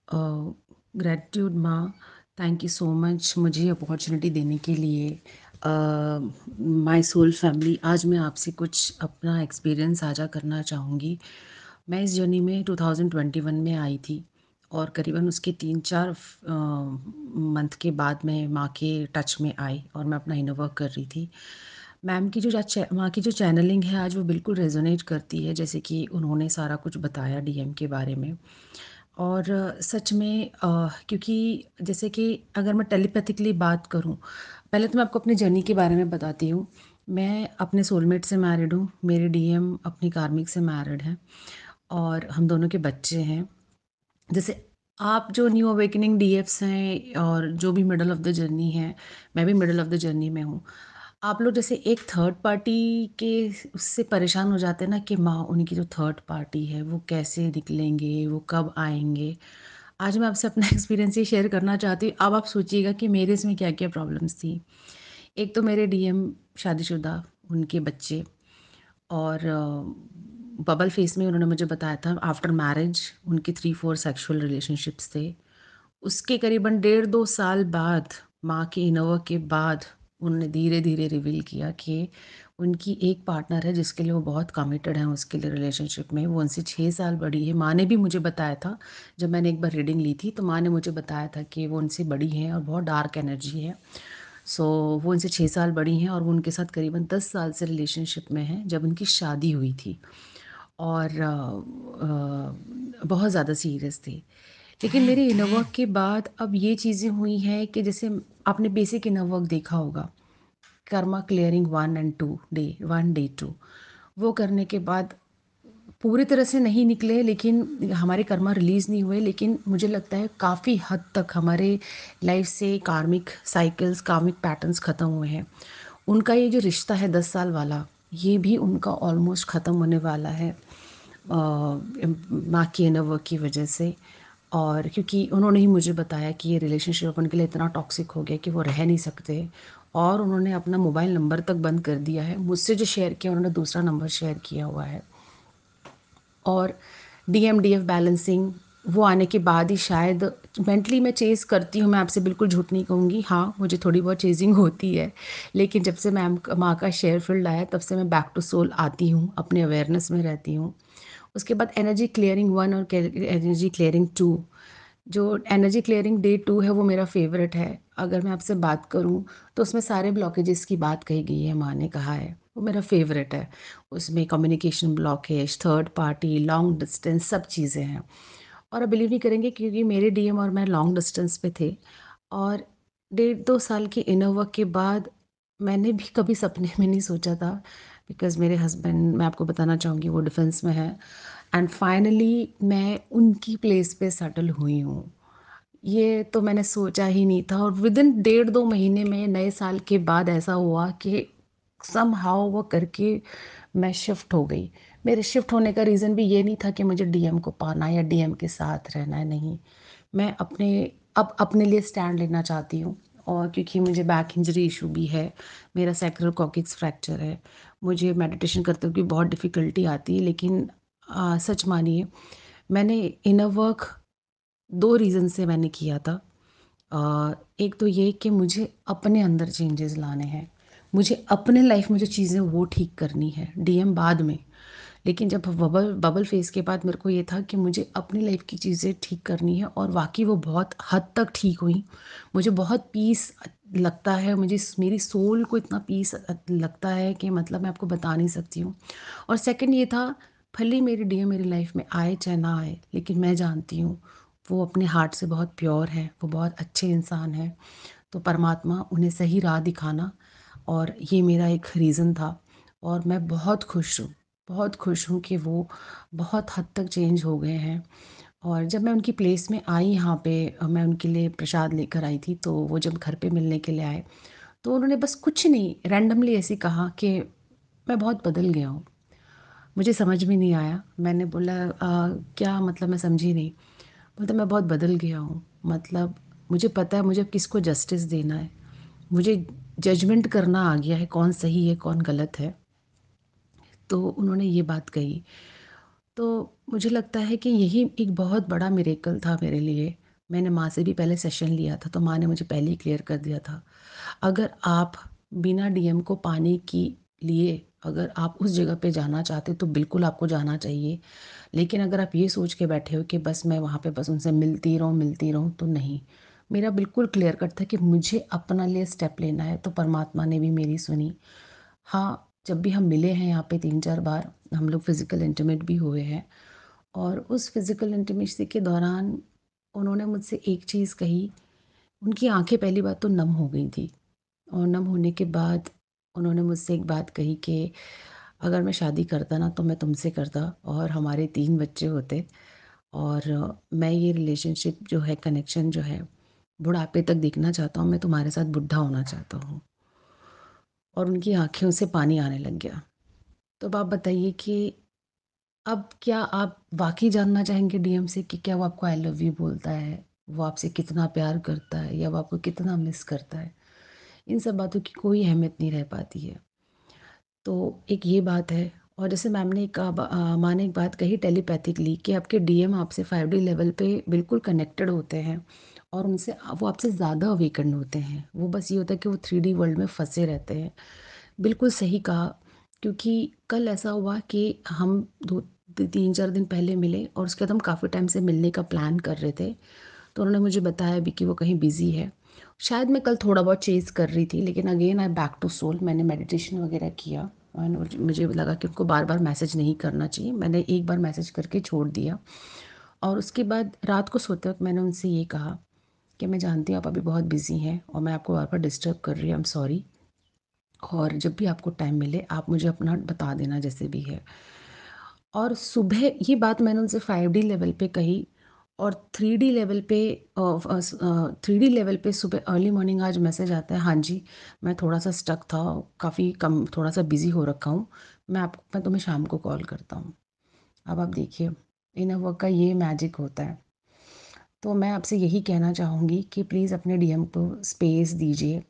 Gratitude माँ, thank you so much मुझे opportunity देने के लिए। माय सोल फैमिली, आज मैं आपसे कुछ अपना एक्सपीरियंस साझा करना चाहूँगी। मैं इस जर्नी में 2021 में आई थी और करीबन उसके 3-4 मंथ के बाद मैं माँ के टच में आई और मैं अपना इनर वर्क कर रही थी। मैम की माँ की जो चैनलिंग है आज वो बिल्कुल रेजोनेट करती है, जैसे कि उन्होंने सारा कुछ बताया डीएम के बारे में। और सच में क्योंकि जैसे कि अगर मैं टेलीपैथिकली बात करूं, पहले तो मैं आपको अपनी जर्नी के बारे में बताती हूँ। मैं अपने सोलमेट से मैरिड हूँ, मेरे डीएम अपनी कार्मिक से मैरिड हैं और हम दोनों के बच्चे हैं। जैसे आप जो न्यू अवेकनिंग डीएफ्स हैं और जो भी मिडल ऑफ द जर्नी है, मैं भी मिडल ऑफ द जर्नी में हूँ। आप लोग जैसे एक थर्ड पार्टी के उससे परेशान हो जाते हैं ना कि माँ उनकी जो थर्ड पार्टी है वो कैसे निकलेंगे, वो कब आएँगे। आज मैं आपसे अपना एक्सपीरियंस ये शेयर करना चाहती हूँ। अब आप सोचिएगा कि मेरे इसमें क्या-क्या प्रॉब्लम्स थी। एक तो मेरे डीएम शादीशुदा, उनके बच्चे और बबल फेस में उन्होंने मुझे बताया था आफ्टर मैरिज उनके 3-4 सेक्सुअल रिलेशनशिप्स थे। उसके करीबन डेढ़ 2 साल बाद, माँ के इनर वर्क के बाद, उन्होंने धीरे-धीरे रिवील किया कि उनकी एक पार्टनर है जिसके लिए वो बहुत कमिटेड हैं उसके लिए रिलेशनशिप में। वो उनसे 6 साल बड़ी है। माँ ने भी मुझे बताया था, जब मैंने एक बार रीडिंग ली थी तो माँ ने मुझे बताया था कि वो उनसे बड़ी हैं और बहुत डार्क एनर्जी है। सो वो उनसे 6 साल बड़ी हैं और वो उनके साथ करीबन 10 साल से रिलेशनशिप में हैं जब उनकी शादी हुई थी। और बहुत ज़्यादा सीरियस थी। लेकिन मेरे इनर वर्क के बाद अब ये चीज़ें हुई हैं कि जैसे आपने बेसिक इनर वर्क देखा होगा, Karma clearing 1 and 2 day 1 day 2, वो करने के बाद पूरी तरह से नहीं निकले, लेकिन हमारे कर्मा रिलीज़ नहीं हुए, लेकिन मुझे लगता है काफ़ी हद तक हमारे लाइफ से कार्मिक साइकिल्स, कार्मिक पैटर्न्स ख़त्म हुए हैं। उनका ये जो रिश्ता है 10 साल वाला, ये भी उनका ऑलमोस्ट ख़त्म होने वाला है माँ की इनर वर्क की वजह से। और क्योंकि उन्होंने ही मुझे बताया कि ये रिलेशनशिप उनके लिए इतना टॉक्सिक हो गया कि वो रह नहीं सकते और उन्होंने अपना मोबाइल नंबर तक बंद कर दिया है। मुझसे जो शेयर किया उन्होंने दूसरा नंबर शेयर किया हुआ है। और डीएमडीएफ बैलेंसिंग वो आने के बाद ही शायद मेंटली मैं चेज़ करती हूँ, मैं आपसे बिल्कुल झूठ नहीं कहूँगी। हाँ, मुझे थोड़ी बहुत चेज़िंग होती है, लेकिन जब से मैम माँ का शेयर फ़ील्ड आया तब से मैं बैक टू सोल आती हूँ, अपने अवेयरनेस में रहती हूँ। उसके बाद एनर्जी क्लियरिंग 1 और एनर्जी क्लियरिंग 2, जो एनर्जी क्लियरिंग डे 2 है वो मेरा फ़ेवरेट है। अगर मैं आपसे बात करूँ तो उसमें सारे ब्लॉकेजेस की बात कही गई है, माँ ने कहा है, वो मेरा फ़ेवरेट है। उसमें communication blockage, third party, long distance सब चीज़ें हैं। और आप बिलीव नहीं करेंगे क्योंकि मेरे डीएम और मैं लॉन्ग डिस्टेंस पे थे और डेढ़ 2 साल के इनर वर्क के बाद मैंने भी कभी सपने में नहीं सोचा था, बिकॉज़ मेरे हस्बैंड, मैं आपको बताना चाहूँगी, वो डिफेंस में हैं एंड फाइनली मैं उनकी प्लेस पे सेटल हुई हूँ। ये तो मैंने सोचा ही नहीं था और विदिन डेढ़ 2 महीने में नए साल के बाद ऐसा हुआ कि समहाउ वो करके मैं शिफ्ट हो गई। मेरे शिफ्ट होने का रीज़न भी ये नहीं था कि मुझे डीएम को पाना है या डीएम के साथ रहना है, नहीं। मैं अब अपने लिए स्टैंड लेना चाहती हूँ और क्योंकि मुझे बैक इंजरी इशू भी है, मेरा सैक्रल कॉक्सिक्स फ्रैक्चर है। मुझे मेडिटेशन करते हुए बहुत डिफ़िकल्टी आती है, लेकिन सच मानिए मैंने इनर वर्क 2 रीज़न से मैंने किया था। एक तो ये कि मुझे अपने अंदर चेंजेस लाने हैं। मुझे अपने लाइफ में जो चीज़ें वो ठीक करनी है, डीएम बाद में। लेकिन जब बबल बबल फेज़ के बाद मेरे को ये था कि मुझे अपनी लाइफ की चीज़ें ठीक करनी है और वाक़ई वो बहुत हद तक ठीक हुई। मुझे बहुत पीस लगता है, मुझे मेरी सोल को इतना पीस लगता है कि मतलब मैं आपको बता नहीं सकती हूँ। और सेकंड ये था, भले ही मेरे डीएम मेरी लाइफ में आए चाहे ना आए, लेकिन मैं जानती हूँ वो अपने हार्ट से बहुत प्योर हैं, वो बहुत अच्छे इंसान हैं। तो परमात्मा उन्हें सही राह दिखाना, और ये मेरा एक रीज़न था। और मैं बहुत खुश हूँ कि वो बहुत हद तक चेंज हो गए हैं। और जब मैं उनकी प्लेस में आई यहाँ पे, मैं उनके लिए प्रसाद लेकर आई थी, तो वो जब घर पे मिलने के लिए आए, तो उन्होंने बस कुछ नहीं, रैंडमली ऐसे ही कहा कि मैं बहुत बदल गया हूँ। मुझे समझ में नहीं आया। मैंने बोला क्या मतलब, मैं समझी नहीं। बोलता मैं बहुत बदल गया हूँ, मतलब मुझे पता है मुझे किसको जस्टिस देना है। मुझे जजमेंट करना आ गया है, कौन सही है कौन गलत है। तो उन्होंने ये बात कही। तो मुझे लगता है कि यही एक बहुत बड़ा मिरेकल था मेरे लिए। मैंने माँ से भी पहले सेशन लिया था, तो माँ ने मुझे पहले ही क्लियर कर दिया था, अगर आप बिना डीएम को पाने के लिए अगर आप उस जगह पे जाना चाहते हो तो बिल्कुल आपको जाना चाहिए। लेकिन अगर आप ये सोच के बैठे हो कि बस मैं वहाँ पे बस उनसे मिलती रहूँ तो नहीं। मेरा बिल्कुल क्लियर कट था कि मुझे अपना लिए स्टेप लेना है, तो परमात्मा ने भी मेरी सुनी। हाँ, जब भी हम मिले हैं यहाँ पे 3-4 बार, हम लोग फिज़िकल इंटीमेट भी हुए हैं और उस फिज़िकल इंटीमेसी के दौरान उन्होंने मुझसे एक चीज़ कही, उनकी आँखें पहली बात तो नम हो गई थी और नम होने के बाद उन्होंने मुझसे एक बात कही कि अगर मैं शादी करता ना तो मैं तुमसे करता और हमारे 3 बच्चे होते और मैं ये रिलेशनशिप जो है, कनेक्शन जो है, बुढ़ापे तक देखना चाहता हूँ, मैं तुम्हारे साथ बुढ़ा होना चाहता हूँ। और उनकी आँखों से पानी आने लग गया। तो अब आप बताइए कि अब क्या आप वाक़ई जानना चाहेंगे डीएम से कि क्या वो आपको आई लव यू बोलता है? वो आपसे कितना प्यार करता है या वो आपको कितना मिस करता है? इन सब बातों की कोई अहमियत नहीं रह पाती है। तो एक ये बात है और जैसे मैम ने माँ ने एक बात कही टेलीपैथिकली कि आपके डीएम आपसे 5D लेवल पे बिल्कुल कनेक्टेड होते हैं और उनसे वो आपसे ज़्यादा अवेकन होते हैं। वो बस ये होता है कि वो 3D वर्ल्ड में फँसे रहते हैं। बिल्कुल सही कहा, क्योंकि कल ऐसा हुआ कि हम 3-4 दिन पहले मिले और उसके बाद हम काफ़ी टाइम से मिलने का प्लान कर रहे थे। तो उन्होंने मुझे बताया भी कि वो कहीं बिज़ी है। शायद मैं कल थोड़ा बहुत चेज़ कर रही थी, लेकिन again I back to soul, मैंने मेडिटेशन वगैरह किया और मुझे लगा कि उनको बार-बार मैसेज नहीं करना चाहिए। मैंने एक बार मैसेज करके छोड़ दिया और उसके बाद रात को सोते वक़्त मैंने उनसे ये कहा कि मैं जानती हूँ आप अभी बहुत बिज़ी हैं और मैं आपको बार-बार डिस्टर्ब कर रही हूँ, आई एम सॉरी। और जब भी आपको टाइम मिले आप मुझे अपना बता देना जैसे भी है। और सुबह ये बात मैंने उनसे 5D लेवल पे कही और 3D लेवल पे 3D लेवल पे सुबह अर्ली मॉर्निंग आज मैसेज आता है, हाँ जी, मैं थोड़ा-सा स्टक था, काफ़ी कम थोड़ा-सा बिज़ी हो रखा हूँ। मैं तुम्हें शाम को कॉल करता हूँ। अब आप देखिए, इनर वर्क का ये मैजिक होता है। तो मैं आपसे यही कहना चाहूँगी कि प्लीज़ अपने डीएम को स्पेस दीजिए।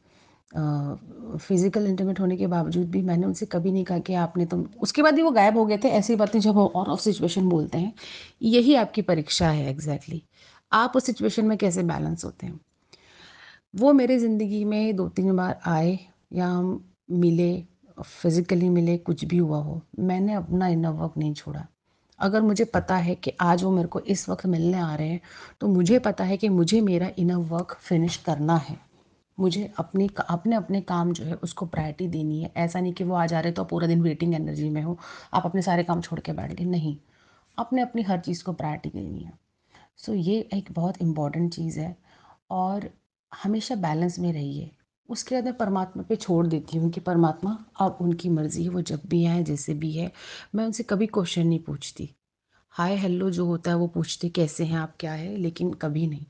फिज़िकल इंटीमेट होने के बावजूद भी मैंने उनसे कभी नहीं कहा कि आपने तुम उसके बाद ही वो गायब हो गए थे। ऐसी बातें जब ऑन ऑफ सिचुएशन बोलते हैं, यही आपकी परीक्षा है एग्ज़ैक्टली। आप उस सिचुएशन में कैसे बैलेंस होते हैं। वो मेरी ज़िंदगी में 2-3 बार आए या हम मिले, फिज़िकली मिले, कुछ भी हुआ हो, मैंने अपना इनर वर्क नहीं छोड़ा। अगर मुझे पता है कि आज वो मेरे को इस वक़्त मिलने आ रहे हैं, तो मुझे पता है कि मुझे मेरा इनर वर्क फिनिश करना है। मुझे अपने अपने काम जो है उसको प्रायोरिटी देनी है। ऐसा नहीं कि वो आ जा रहे तो आप पूरा दिन वेटिंग एनर्जी में हो, आप अपने सारे काम छोड़ के बैठ गए, नहीं। अपने अपनी हर चीज़ को प्रायोरिटी देनी है। सो ये एक बहुत इम्पॉर्टेंट चीज़ है और हमेशा बैलेंस में रहिए। उसके बाद मैं परमात्मा पे छोड़ देती हूँ कि परमात्मा अब उनकी मर्ज़ी है, वो जब भी आएँ, जैसे भी है। मैं उनसे कभी क्वेश्चन नहीं पूछती। हाय हेलो जो होता है वो पूछते कैसे हैं आप, क्या है, लेकिन कभी नहीं।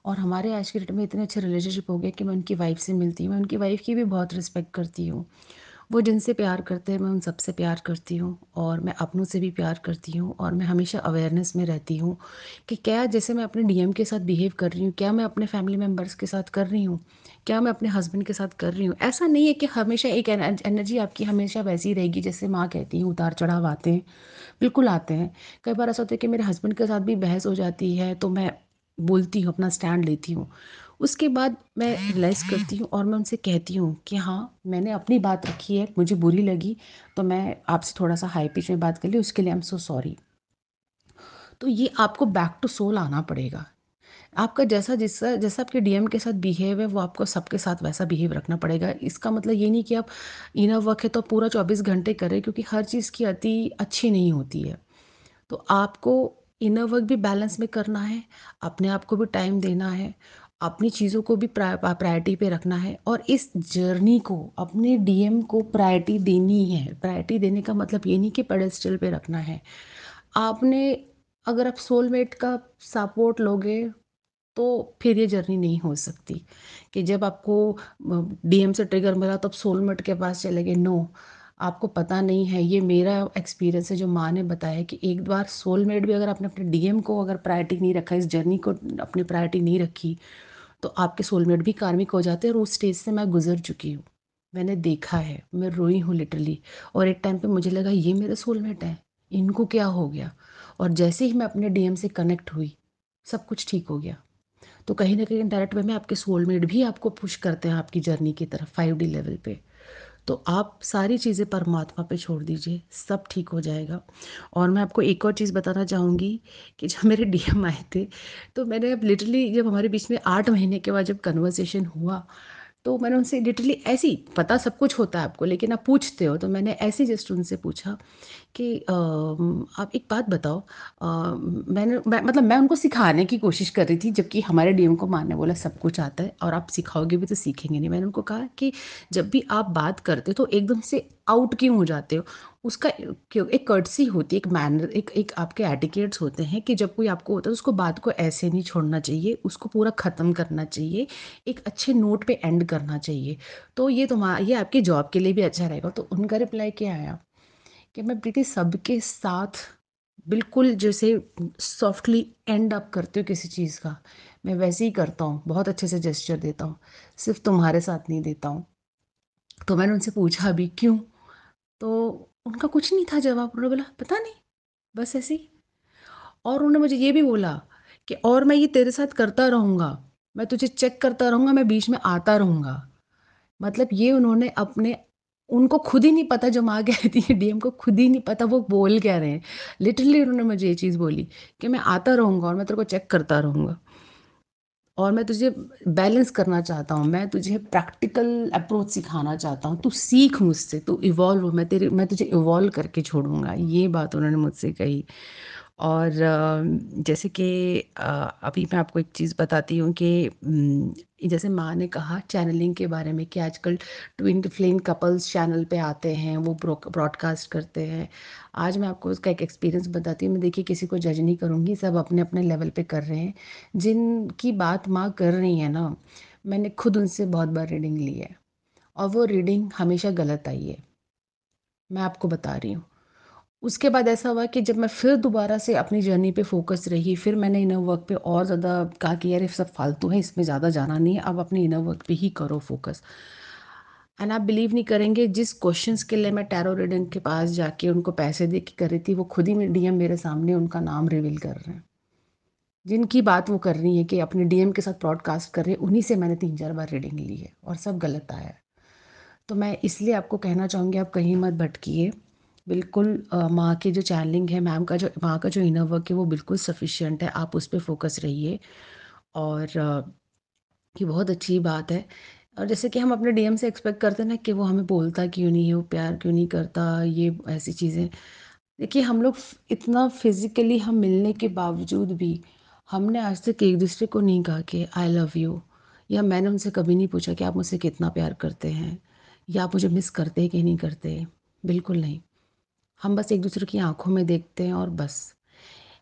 और हमारे आज के डेट में इतने अच्छे रिलेशनशिप हो गए कि मैं उनकी वाइफ़ से मिलती हूँ, मैं उनकी वाइफ़ की भी बहुत रिस्पेक्ट करती हूँ। वो जिनसे प्यार करते हैं मैं उन सबसे प्यार करती हूँ और मैं अपनों से भी प्यार करती हूँ और मैं हमेशा अवेयरनेस में रहती हूँ कि क्या जैसे मैं अपने डीएम के साथ बिहेव कर रही हूँ, क्या मैं अपने फैमिली मेम्बर्स के साथ कर रही हूँ, क्या मैं अपने हस्बैंड के साथ कर रही हूँ। ऐसा नहीं है कि हमेशा एक एनर्जी आपकी हमेशा वैसी ही रहेगी, जैसे माँ कहती हैं उतार चढ़ाव आते हैं, बिल्कुल आते हैं। कई बार ऐसा होता है कि मेरे हस्बैंड के साथ भी बहस हो जाती है तो मैं बोलती हूँ, अपना स्टैंड लेती हूँ। उसके बाद मैं रियलाइज़ करती हूँ और मैं उनसे कहती हूँ कि हाँ, मैंने अपनी बात रखी है, मुझे बुरी लगी तो मैं आपसे थोड़ा-सा हाई पिच में बात कर ली, उसके लिए आई एम सो सॉरी। तो ये आपको बैक टू सोल आना पड़ेगा। आपका जैसा आपके डीएम के साथ बिहेव है, वो आपको सबके साथ वैसा बिहेव रखना पड़ेगा। इसका मतलब ये नहीं कि आप इनर वर्क है तो पूरा 24 घंटे करें, क्योंकि हर चीज़ की अति अच्छी नहीं होती है। तो आपको इनर वर्क भी बैलेंस में करना है, अपने आप को भी टाइम देना है, अपनी चीज़ों को भी प्रायोरिटी पे रखना है और इस जर्नी को अपने डीएम को प्रायोरिटी देनी है। प्रायोरिटी देने का मतलब ये नहीं कि पेडेस्टल पे रखना है। आपने अगर आप सोलमेट का सपोर्ट लोगे तो फिर ये जर्नी नहीं हो सकती कि जब आपको डीएम से ट्रिगर मिला तो आप सोलमेट के पास चले गए, नो। आपको पता नहीं है, ये मेरा एक्सपीरियंस है जो माँ ने बताया कि एक बार सोलमेट भी अगर आपने अपने डीएम को अगर प्रायोरिटी नहीं रखा, इस जर्नी को अपनी प्रायोरिटी नहीं रखी, तो आपके सोलमेट भी कार्मिक हो जाते हैं और उस स्टेज से मैं गुजर चुकी हूँ। मैंने देखा है, मैं रोई हूँ लिटरली। और एक टाइम पे मुझे लगा ये मेरे सोलमेट हैं, इनको क्या हो गया। और जैसे ही मैं अपने डीएम से कनेक्ट हुई, सब कुछ ठीक हो गया। तो कहीं न कहीं इनडायरेक्ट वे में आपके सोलमेट भी आपको पुश करते हैं आपकी जर्नी की तरफ 5D लेवल पे। तो आप सारी चीज़ें परमात्मा पे छोड़ दीजिए, सब ठीक हो जाएगा। और मैं आपको एक और चीज़ बताना चाहूँगी कि जब मेरे डीएम आए थे, तो मैंने अब लिटरली जब हमारे बीच में 8 महीने के बाद जब कन्वर्सेशन हुआ, तो मैंने उनसे लिटरली ऐसे ही, पता सब कुछ होता है आपको लेकिन आप पूछते हो, तो मैंने ऐसे ही जस्ट उनसे पूछा कि आप एक बात बताओ। मैं उनको सिखाने की कोशिश कर रही थी, जबकि हमारे डीएम को मारने बोला सब कुछ आता है और आप सिखाओगे भी तो सीखेंगे नहीं। मैंने उनको कहा कि जब भी आप बात करते हो तो एकदम से आउट क्यों हो जाते हो? उसका क्यों एक कर्टसी होती है, एक मैनर, एक एक आपके एटिकेट्स होते हैं कि जब कोई आपको होता है तो उसको बात को ऐसे नहीं छोड़ना चाहिए, उसको पूरा ख़त्म करना चाहिए, एक अच्छे नोट पे एंड करना चाहिए। तो ये आपकी जॉब के लिए भी अच्छा रहेगा। तो उनका रिप्लाई क्या आया कि मैं प्रीति सबके साथ बिल्कुल जैसे सॉफ्टली एंड अप करती हूँ किसी चीज़ का, मैं वैसे ही करता हूँ, बहुत अच्छे से जेस्चर देता हूँ, सिर्फ तुम्हारे साथ नहीं देता हूँ। तो मैंने उनसे पूछा भी क्यों? तो उनका कुछ नहीं था जवाब, उन्होंने बोला पता नहीं, बस ऐसे ही। और उन्होंने मुझे ये भी बोला कि और मैं ये तेरे साथ करता रहूँगा, मैं तुझे चेक करता रहूँगा, मैं बीच में आता रहूँगा। मतलब ये उन्होंने अपने, उनको खुद ही नहीं पता, जो माँ कहती है डीएम को खुद ही नहीं पता वो बोल क्या रहे हैं। लिटरली उन्होंने मुझे ये चीज़ बोली कि मैं आता रहूँगा और मैं तेरे को चेक करता रहूँगा और मैं तुझे बैलेंस करना चाहता हूँ, मैं तुझे प्रैक्टिकल अप्रोच सिखाना चाहता हूँ, तू सीख मुझसे, तू इवॉल्व हो, मैं तुझे इवॉल्व करके छोड़ूँगा। ये बात उन्होंने मुझसे कही। और जैसे कि अभी मैं आपको एक चीज़ बताती हूँ कि जैसे माँ ने कहा चैनलिंग के बारे में कि आजकल ट्विन फ्लेम कपल्स चैनल पे आते हैं, वो ब्रॉडकास्ट करते हैं। आज मैं आपको उसका एक एक्सपीरियंस बताती हूँ। मैं देखिए किसी को जज नहीं करूँगी, सब अपने अपने लेवल पे कर रहे हैं। जिनकी बात माँ कर रही है ना, मैंने खुद उनसे बहुत बार रीडिंग ली है और वो रीडिंग हमेशा गलत आई है, मैं आपको बता रही हूँ। उसके बाद ऐसा हुआ कि जब मैं फिर दोबारा से अपनी जर्नी पे फ़ोकस रही, फिर मैंने इनर वर्क पे और ज़्यादा कहा कि यार ये सब फालतू है, इसमें ज़्यादा जाना नहीं है, अब अपनी इनर वर्क पे ही करो फ़ोकस। एंड आप बिलीव नहीं करेंगे, जिस क्वेश्चंस के लिए मैं टैरो रीडिंग के पास जाके उनको पैसे दे के कर रही थी, वो खुद ही डीएम मेरे सामने उनका नाम रिवील कर रहे हैं। जिनकी बात वो कर रही है कि अपने डीएम के साथ ब्रॉडकास्ट कर रहे हैं, उन्हीं से मैंने 3-4 बार रीडिंग ली है और सब गलत आया है। तो मैं इसलिए आपको कहना चाहूँगी आप कहीं मत भटकिए। बिल्कुल माँ की जो चैनलिंग है, माँ का जो इनर वर्क है वो बिल्कुल सफिशिएंट है, आप उस पे फ़ोकस रहिए। और ये बहुत अच्छी बात है। और जैसे कि हम अपने डीएम से एक्सपेक्ट करते हैं ना कि वो हमें बोलता क्यों नहीं है, वो प्यार क्यों नहीं करता, ये ऐसी चीज़ें। देखिए हम लोग इतना फिज़िकली हम मिलने के बावजूद भी हमने आज तक एक दूसरे को नहीं कहा कि आई लव यू, या मैंने उनसे कभी नहीं पूछा कि आप मुझसे कितना प्यार करते हैं या आप मुझे मिस करते हैं कि नहीं करते। बिल्कुल नहीं। हम बस एक दूसरे की आंखों में देखते हैं और बस।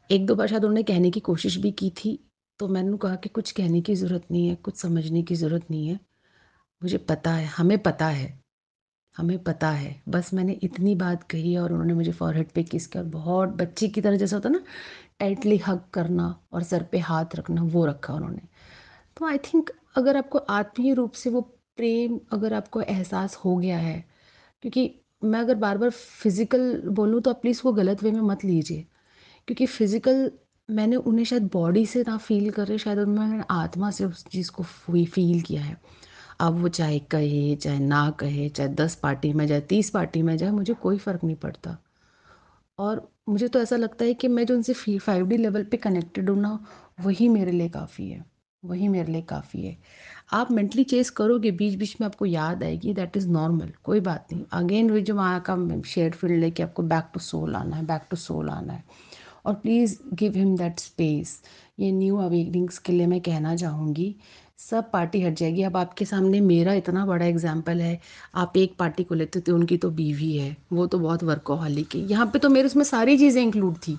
एक दो बार शायद उन्होंने कहने की कोशिश भी की थी, तो मैंने कहा कि कुछ कहने की ज़रूरत नहीं है, कुछ समझने की ज़रूरत नहीं है, मुझे पता है, हमें पता है, हमें पता है। बस मैंने इतनी बात कही और उन्होंने मुझे फॉरहेड पे किस किया और बहुत बच्चे की तरह, जैसा होता है ना टाइटली हग करना और सर पे हाथ रखना, वो रखा उन्होंने। तो आई थिंक अगर आपको आत्मीय रूप से वो प्रेम अगर आपको एहसास हो गया है, क्योंकि मैं अगर बार बार फिज़िकल बोलूँ तो आप प्लीज़ वो गलत वे में मत लीजिए, क्योंकि फिज़िकल मैंने उन्हें शायद बॉडी से ना फ़ील कर रहे, शायद उनमें मैंने आत्मा से उस चीज़ को फ़ील किया है। अब वो चाहे कहे, चाहे ना कहे, चाहे 10 पार्टी में जाए, 30 पार्टी में जाए, मुझे कोई फ़र्क नहीं पड़ता। और मुझे तो ऐसा लगता है कि मैं जो उनसे 5D लेवल पे कनेक्टेड हूँ ना, वही मेरे लिए काफ़ी है, वही मेरे लिए काफ़ी है। आप मेंटली चेज़ करोगे, बीच-बीच में आपको याद आएगी, दैट इज़ नॉर्मल, कोई बात नहीं। अगेन वही जो वहाँ का शेयर्ड फील्ड है कि आपको बैक टू सोल आना है, बैक टू सोल आना है। और please give him that space. ये न्यू अवेकनिंग्स के लिए मैं कहना चाहूँगी, सब पार्टी हट जाएगी। अब आपके सामने मेरा इतना बड़ा एग्जाम्पल है, आप एक पार्टी को लेते थे, उनकी तो बीवी है, वो तो बहुत वर्कोहॉलिक है। यहाँ पे तो मेरे उसमें सारी चीज़ें इंक्लूड थी,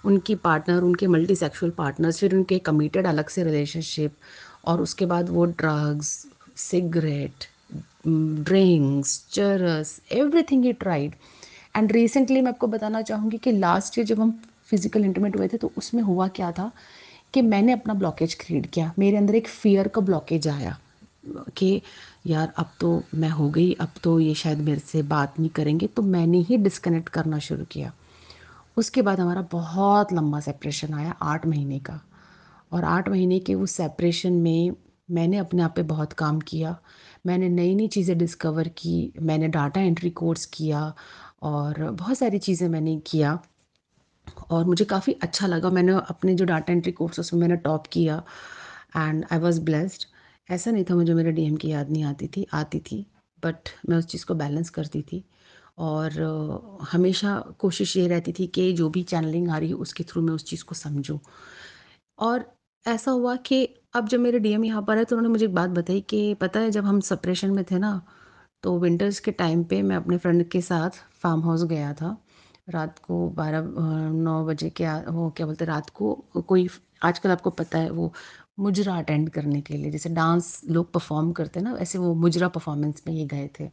उनकी पार्टनर, उनके मल्टी सेक्सुअल पार्टनर्स, फिर उनके कमिटेड अलग से रिलेशनशिप, और उसके बाद वो ड्रग्स, सिगरेट, ड्रिंक्स, चरस, everything he tried. And recently मैं आपको बताना चाहूँगी कि लास्ट ईयर जब हम फिजिकल इंटीमेट हुए थे, तो उसमें हुआ क्या था कि मैंने अपना ब्लॉकेज क्रिएट किया, मेरे अंदर एक फियर का ब्लॉकेज आया कि यार अब तो मैं हो गई, अब तो ये शायद मेरे से बात नहीं करेंगे, तो मैंने ही डिस्कनेक्ट करना शुरू किया। उसके बाद हमारा बहुत लंबा सेपरेशन आया, 8 महीने का। और 8 महीने के उस सेपरेशन में मैंने अपने आप पे बहुत काम किया। मैंने नई-नई चीज़ें डिस्कवर की, मैंने डाटा एंट्री कोर्स किया और बहुत सारी चीज़ें मैंने किया और मुझे काफ़ी अच्छा लगा। मैंने अपने जो डाटा एंट्री कोर्स उसमें मैंने टॉप किया एंड आई वाज़ ब्लेस्ड। ऐसा नहीं था मुझे मेरे डीएम की याद नहीं आती थी, बट मैं उस चीज़ को बैलेंस करती थी और हमेशा कोशिश ये रहती थी कि जो भी चैनलिंग आ रही है उसके थ्रू मैं उस चीज़ को समझूँ। और ऐसा हुआ कि अब जब मेरे डीएम यहाँ पर आए तो उन्होंने मुझे एक बात बताई कि पता है जब हम सेपरेशन में थे ना, तो विंटर्स के टाइम पे मैं अपने फ्रेंड के साथ फार्म हाउस गया था। रात को 9 बजे के वो क्या बोलते हैं रात को कोई आजकल आपको पता है वो मुजरा अटेंड करने के लिए जैसे डांस लोग परफ़ॉर्म करते हैं ना, वैसे वो मुजरा परफ़ॉर्मेंस में ये गए थे।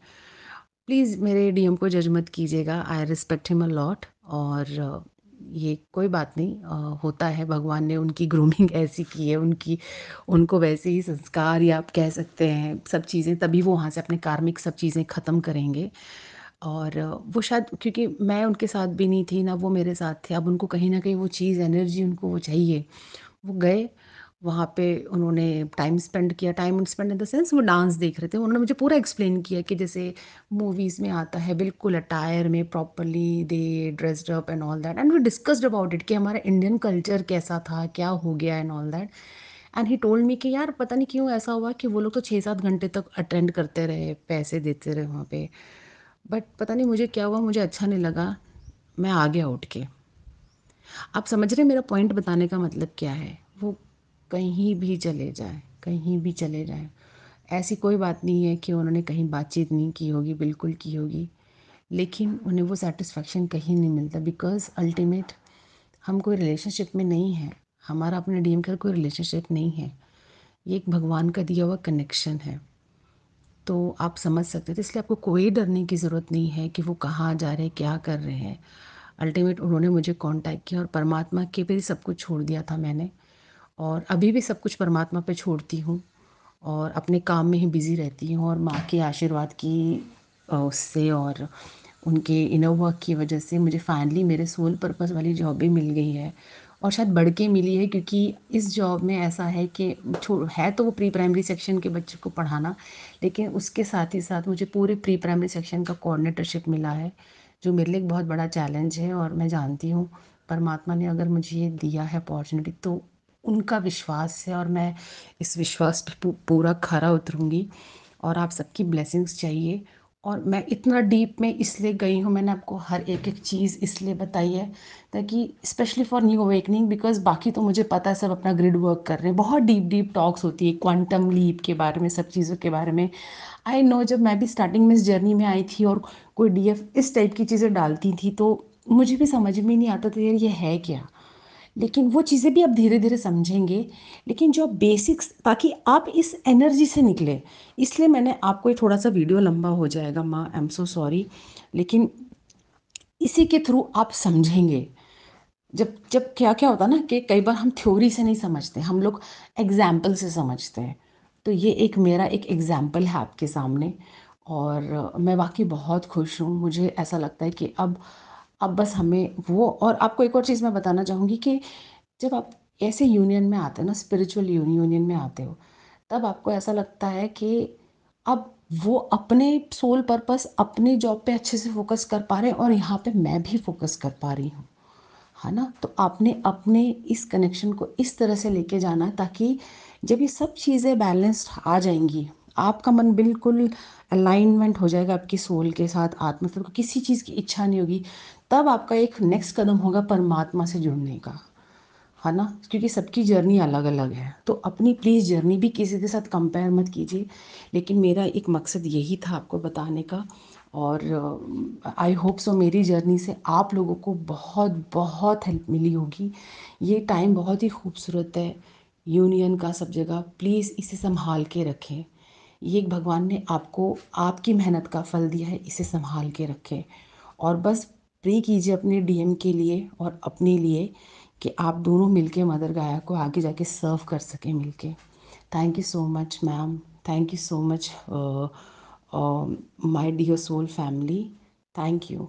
प्लीज़ मेरे डीएम को जज मत कीजिएगा, I respect him a lot और ये कोई बात नहीं होता है भगवान ने उनकी ग्रूमिंग ऐसी की है, उनको वैसे ही संस्कार या आप कह सकते हैं सब चीज़ें तभी वो वहाँ से अपने कार्मिक सब चीज़ें ख़त्म करेंगे। और वो शायद क्योंकि मैं उनके साथ भी नहीं थी, ना वो मेरे साथ थे, अब उनको कहीं न कहीं वो चीज़ एनर्जी उनको वो चाहिए। वो गए, वहाँ पे उन्होंने time spend in the sense वो डांस देख रहे थे। उन्होंने मुझे पूरा एक्सप्लेन किया कि जैसे मूवीज़ में आता है बिल्कुल अटायर में properly they dressed up and all that and we discussed about it कि हमारा इंडियन कल्चर कैसा था, क्या हो गया and all that. And he told me कि यार पता नहीं क्यों ऐसा हुआ कि वो लोग तो 6-7 घंटे तक अटेंड करते रहे, पैसे देते रहे वहाँ पे। बट पता नहीं मुझे क्या हुआ, मुझे अच्छा नहीं लगा, मैं आ गया उठ के। आप समझ रहे हैं मेरा पॉइंट बताने का मतलब क्या है? वो कहीं भी चले जाएँ, कहीं भी चले जाएँ। ऐसी कोई बात नहीं है कि उन्होंने कहीं बातचीत नहीं की होगी, बिल्कुल की होगी। लेकिन उन्हें वो सैटिस्फैक्शन कहीं नहीं मिलता बिकॉज़ अल्टीमेट हम कोई रिलेशनशिप में नहीं हैं। हमारा अपने डीएम के साथ कोई रिलेशनशिप नहीं है। ये एक भगवान का दिया हुआ कनेक्शन है। तो आप समझ सकते थे इसलिए आपको कोई डरने की ज़रूरत नहीं है कि वो कहाँ जा रहे हैं, क्या कर रहे हैं। अल्टीमेट उन्होंने मुझे कॉन्टैक्ट किया और परमात्मा के पे ही सब कुछ छोड़ दिया था मैंने और अभी भी सब कुछ परमात्मा पे छोड़ती हूँ और अपने काम में ही बिज़ी रहती हूँ और माँ के आशीर्वाद की उससे और उनके इनर वर्क की वजह से मुझे फाइनली मेरे सोल पर्पस वाली जॉब भी मिल गई है और शायद बढ़ के मिली है क्योंकि इस जॉब में ऐसा है कि है तो वो प्री प्राइमरी सेक्शन के बच्चों को पढ़ाना, लेकिन उसके साथ ही साथ मुझे पूरे प्री प्राइमरी सेक्शन का कोऑर्डिनेटरशिप मिला है, जो मेरे लिए एक बहुत बड़ा चैलेंज है और मैं जानती हूँ परमात्मा ने अगर मुझे ये दिया है अपॉर्चुनिटी तो उनका विश्वास है और मैं इस विश्वास पे पूरा खरा उतरूँगी और आप सबकी ब्लेसिंग्स चाहिए। और मैं इतना डीप में इसलिए गई हूँ, मैंने आपको हर एक चीज़ इसलिए बताई है ताकि specially for new awakening because बाकी तो मुझे पता है सब अपना ग्रिड वर्क कर रहे हैं। बहुत डीप डीप टॉक्स होती है क्वांटम लीप के बारे में, सब चीज़ों के बारे में। आई नो जब मैं भी स्टार्टिंग में इस जर्नी में आई थी और कोई डीएफ इस टाइप की चीज़ें डालती थी तो मुझे भी समझ में नहीं आता था यार ये है क्या? लेकिन वो चीज़ें भी आप धीरे-धीरे समझेंगे, लेकिन जो बेसिक्स ताकि आप इस एनर्जी से निकलें, इसलिए मैंने आपको ये थोड़ा-सा वीडियो लंबा हो जाएगा माँ, आई एम सो सॉरी। लेकिन इसी के थ्रू आप समझेंगे। जब जब क्या-क्या होता है ना कि कई बार हम थ्योरी से नहीं समझते, हम लोग एग्ज़ाम्पल से समझते हैं। तो ये एक मेरा एक एग्ज़ाम्पल है आपके सामने और मैं वाक़ई बहुत खुश हूँ। मुझे ऐसा लगता है कि अब बस हमें वो और आपको एक और चीज़ मैं बताना चाहूँगी कि जब आप ऐसे यूनियन में आते हो ना स्पिरिचुअल यूनियन में आते हो, तब आपको ऐसा लगता है कि अब वो अपने सोल पर्पस अपनी जॉब पे अच्छे से फ़ोकस कर पा रहे हैं और यहाँ पे मैं भी फ़ोकस कर पा रही हूँ। है ना? तो आपने अपने इस कनेक्शन को इस तरह से लेके जाना है ताकि जब ये सब चीज़ें बैलेंस्ड आ जाएँगी, आपका मन बिल्कुल अलाइनमेंट हो जाएगा आपकी सोल के साथ, आत्मा से किसी चीज़ की इच्छा नहीं होगी, तब आपका एक नेक्स्ट कदम होगा परमात्मा से जुड़ने का। है ना? क्योंकि सबकी जर्नी अलग-अलग है। तो अपनी प्लीज़ जर्नी भी किसी के साथ कंपेयर मत कीजिए। लेकिन मेरा एक मकसद यही था आपको बताने का और आई होप सो मेरी जर्नी से आप लोगों को बहुत हेल्प मिली होगी। ये टाइम बहुत ही खूबसूरत है, यूनियन का सब जगह प्लीज़ इसे सँभाल के रखें। ये एक भगवान ने आपको आपकी मेहनत का फल दिया है, इसे सँभाल के रखें। और बस प्रे कीजिए अपने डीएम के लिए और अपने लिए कि आप दोनों मिलके मदर गाया को आगे जाके सर्व कर सकें मिलके। Thank you so much ma'am, thank you so much my dear soul family, thank you.